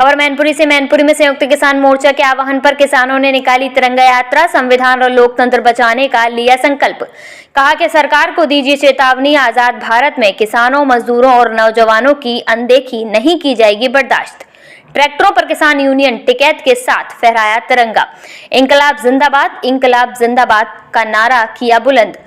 खबर मैनपुरी से। मैनपुरी में संयुक्त किसान मोर्चा के आह्वान पर किसानों ने निकाली तिरंगा यात्रा। संविधान और लोकतंत्र बचाने का लिया संकल्प। कहा कि सरकार को दीजिए चेतावनी, आजाद भारत में किसानों, मजदूरों और नौजवानों की अनदेखी नहीं की जाएगी बर्दाश्त। ट्रैक्टरों पर किसान यूनियन टिकैत के साथ फहराया तिरंगा। इंकलाब जिंदाबाद का नारा किया बुलंद।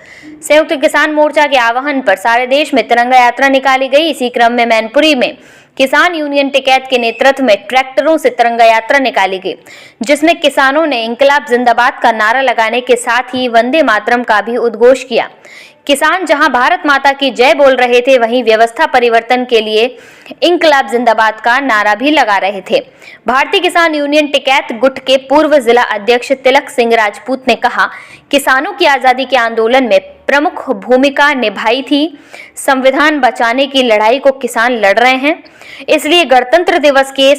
संयुक्त किसान मोर्चा के आह्वान पर सारे देश में तिरंगा यात्रा निकाली गई। इसी क्रम में मैनपुरी में किसान यूनियन टिकैत के नेतृत्व में ट्रैक्टरों से तिरंगा यात्रा निकाली गई, जिसमें किसानों ने इंकलाब जिंदाबाद का नारा लगाने के साथ ही वंदे मातरम का भी उद्घोष किया। किसान जहां भारत माता की जय बोल रहे थे, वहीं व्यवस्था परिवर्तन के लिए इंकलाब जिंदाबाद का नारा भी लगा रहे थे। भारतीय किसान यूनियन टिकैत गुट के पूर्व जिला अध्यक्ष तिलक सिंह राजपूत ने कहा, किसानों की आजादी के आंदोलन में प्रमुख भूमिका निभाई थी। संविधान बचाने की लड़ाई को किसान लड़ रहे हैं, इसलिए गणतंत्र दिवस के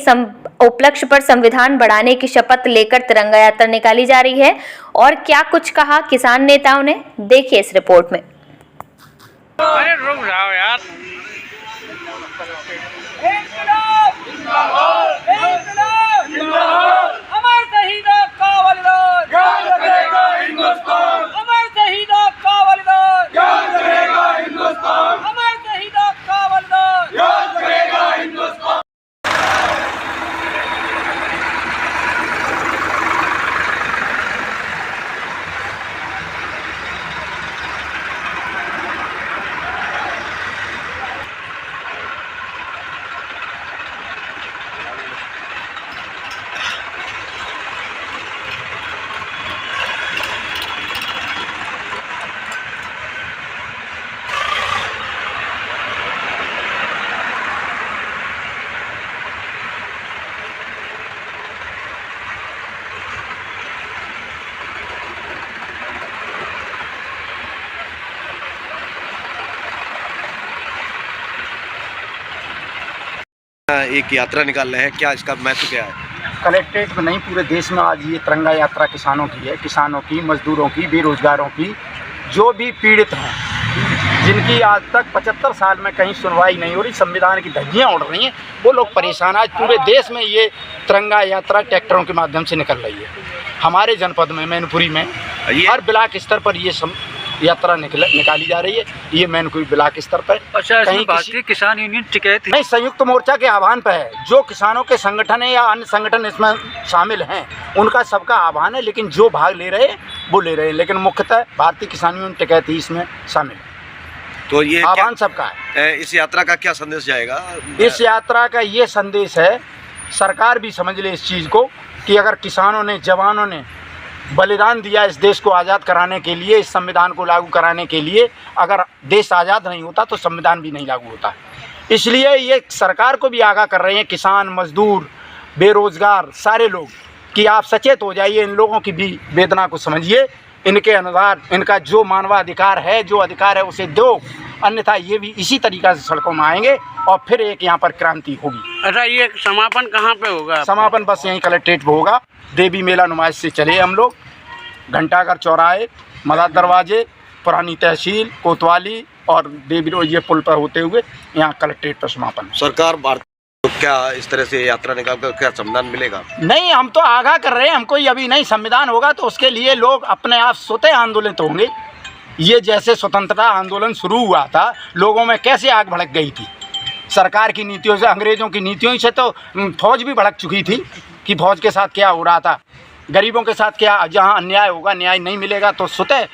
उपलक्ष्य पर संविधान बढ़ाने की शपथ लेकर तिरंगा यात्रा निकाली जा रही है। और क्या कुछ कहा किसान नेताओं ने, देखिए इस रिपोर्ट में। अरे रुक जाओ यार। अमर शहीदों का बलिदान याद रखेगा हिंदुस्तान। अमर शहीदों का बलिदान याद रखेगा हिंदुस्तान। अमर शहीदों का बलिदान याद रखेगा हिंदुस्तान। एक यात्रा निकाल रहे हैं, क्या इसका महत्व क्या है? कलेक्ट्रेट में नहीं, पूरे देश में आज ये तिरंगा यात्रा किसानों की है। किसानों की, मजदूरों की, बेरोजगारों की, जो भी पीड़ित हैं, जिनकी आज तक 75 साल में कहीं सुनवाई नहीं हो रही, संविधान की धज्जियाँ उड़ रही हैं, वो लोग परेशान। आज पूरे देश में ये तिरंगा यात्रा ट्रैक्टरों के माध्यम से निकल रही है। हमारे जनपद में, मैनपुरी में, हर ब्लॉक स्तर पर ये यात्रा निकाली जा रही है। ये मैनपुरी ब्लॉक स्तर पर। अच्छा, इसमें भारतीय किसान यूनियन टिकैत नहीं, संयुक्त मोर्चा के आह्वान पर है। जो किसानों के संगठन है या अन्य संगठन इसमें शामिल हैं, उनका सबका आह्वान है, लेकिन जो भाग ले रहे हैं वो ले रहे हैं, लेकिन मुख्यतः भारतीय किसान यूनियन टिकैत ही इसमें शामिल है। तो ये आह्वान सबका है। इस यात्रा का क्या संदेश जाएगा? इस यात्रा का ये संदेश है, सरकार भी समझ ले इस चीज़ को, कि अगर किसानों ने, जवानों ने बलिदान दिया इस देश को आज़ाद कराने के लिए, इस संविधान को लागू कराने के लिए, अगर देश आज़ाद नहीं होता तो संविधान भी नहीं लागू होता। इसलिए ये सरकार को भी आगाह कर रहे हैं, किसान, मजदूर, बेरोजगार, सारे लोग, कि आप सचेत हो जाइए, इन लोगों की भी वेदना को समझिए, इनके अनुसार इनका जो मानवाधिकार है, जो अधिकार है उसे दो, अन्यथा ये भी इसी तरीक़ा से सड़कों में आएंगे और फिर एक यहाँ पर क्रांति होगी। अच्छा, ये समापन कहाँ पे होगा? समापन बस यहीं कलेक्ट्रेट पर होगा। देवी मेला नुमाइश से चले हम लोग, घंटाघर चौराहे, मदद दरवाजे, पुरानी तहसील, कोतवाली और देवी रोड, ये पुल पर होते हुए यहाँ कलेक्ट्रेट पर समापन। सरकार तो क्या इस तरह से यात्रा निकाल कर क्या संविधान मिलेगा? नहीं, हम तो आगाह कर रहे हैं, हमको अभी नहीं संविधान होगा तो उसके लिए लोग अपने आप स्वतः आंदोलित होंगे। ये जैसे स्वतंत्रता आंदोलन शुरू हुआ था, लोगों में कैसे आग भड़क गई थी सरकार की नीतियों से, अंग्रेज़ों की नीतियों से, तो फौज भी भड़क चुकी थी कि फौज के साथ क्या हो रहा था, गरीबों के साथ क्या, जहां अन्याय होगा, न्याय नहीं मिलेगा तो स्वतः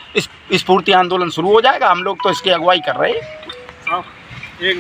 स्फूर्ति आंदोलन शुरू हो जाएगा। हम लोग तो इसकी अगुवाई कर रहे हैं।